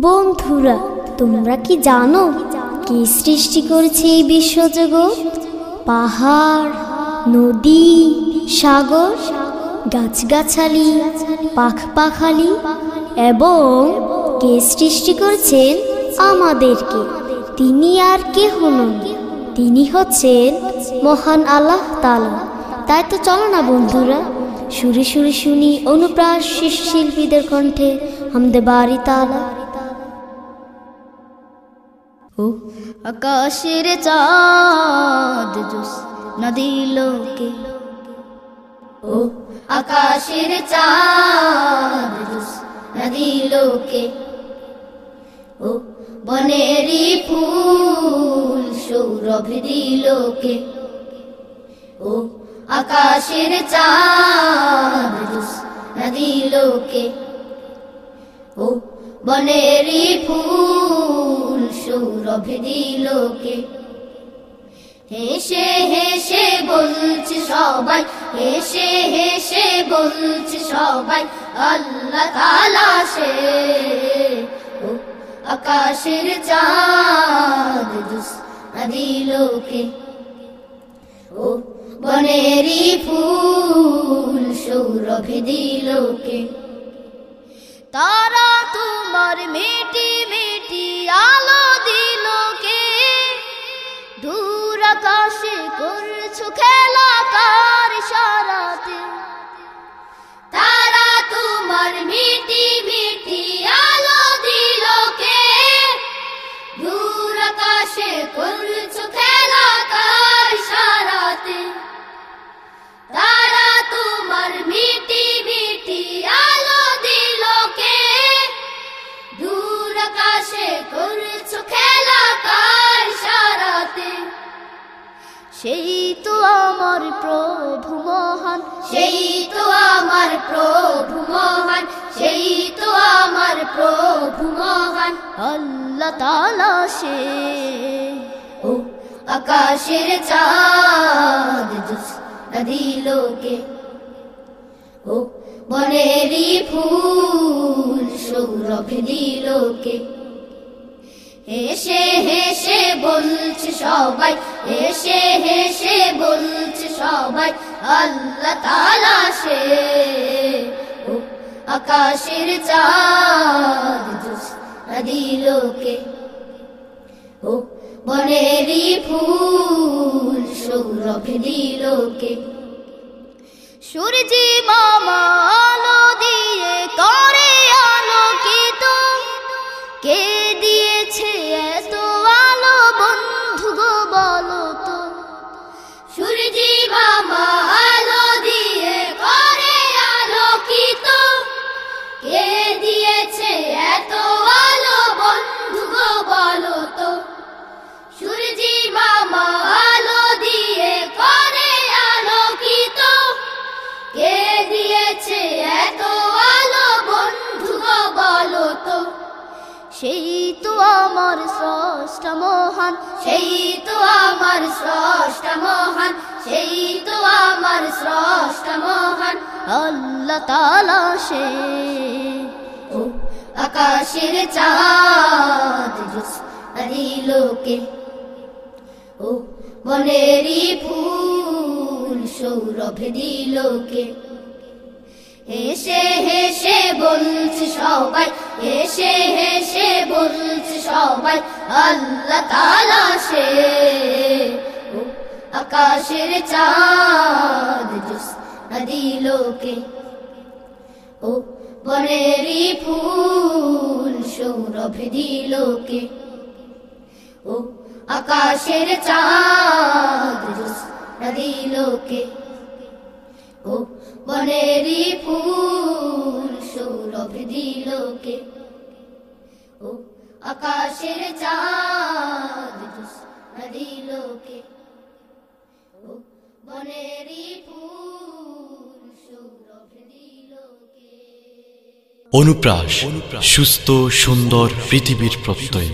বন্ধুরা, তোমরা কি জানো কে সৃষ্টি করেছে এই বিশ্বজগৎ? পাহাড়, নদী, সাগর, গাছগাছালি, পাখপাখালি এবং কে সৃষ্টি করেছেন আমাদেরকে? তিনি আর কেহ নন, তিনি হচ্ছেন মহান আল্লাহ তাআলা। তাই তো চলো না বন্ধুরা, সুরে সুরে শুনি অনুপ্রাস শিল্পীদের কণ্ঠে হামদে বারি তাআলা। ও আকাশের চাঁদ জ্যোৎস্না দিল কে, ও আকাশের চাঁদ জ্যোৎস্না দিল কে, ও বনেরি ফুল সৌরভ দিল কে, ও আকাশের চাঁদ জ্যোৎস্না দিল কে, ও বনেরি ফুল সৌরভ দিল কে। হেসে হেসে বলছে সবাই, হেসে হেসে বলছে সবাই, আল্লাহ তাআলা সে। ও আকাশের চাঁদ জ্যোৎস্না দিল কে, ও বনেরি ফুল সৌরভ দিল কে। তারা তোমার মিটি মিটি আলো দিল কে, দূর আকাশে করছো খেলা কার ইশারাতে। তারা তোমার মিটি মিটি আলো দিল কে, দূর আকাশে করছো খেলা কার ইশারাতে। তারা তোমার মিটি মিটি আলো দিল কে, দূর আকাশে করছো খেলা কার ইশারাতে। সেই তো আমার প্রভু মহান, সেই তো আমার প্রভু মহান, সেই তো আমার প্রভু মহান, আল্লাহ তাআলা সে। ও আকাশের চাঁদ জ্যোৎস্না দিল কে, ও বনেরি ফুল সৌরভ দিল কে। হেসে হেসে বলছে সবাই, হেসে হেসে বলছে সবাই, আল্লাহ তাআলা সে। ও আকাশের চাঁদ জ্যোৎস্না দিল কে, ও বনেরি ফুল সৌরভ দিল কে। সূর্যি মামা আলো দিয়ে করে আলোকিত, কে দিয়েছে এত আলো বন্ধু গো বলো তো। সূর্যি মামা আলো দিয়ে করে আলোকিত, কে দিয়েছে এত আলো বন্ধু গো বলো তো। সূর্যি মামা আলো দিয়ে করে আলোকিত, কে দিয়েছে এত আলো বন্ধু গো বলো তো। সেই তো আমার স্রষ্টা মহান, সেই তো আমার স্রষ্টা মহান, সেই তো আমার স্রষ্টা মহান, আল্লাহ তাআলা সে। ও আকাশের চাঁদ জ্যোৎস্না দিল কে, ও বনেরি ফুল সৌরভ দিল কে। হেসে হেসে বলছে সবাই, হেসে হেসে বলছে সবাই, আল্লাহ তাআলা সে। ও আকাশের চাঁদ জ্যোৎস্না দিল কে, ও বনেরি ফুল সৌরভ দিল কে। ও আকাশের চাঁদ জ্যোৎস্না দিল কে, ও বনেরি ফুল সৌরভ দিল কে। ও আকাশের চাঁদ জ্যোৎস্না দিল কে, ও বনেরি ফুল সৌরভ দিল কে। অনুপ্রাস, সুস্থ সুন্দর পৃথিবীর প্রত্যয়।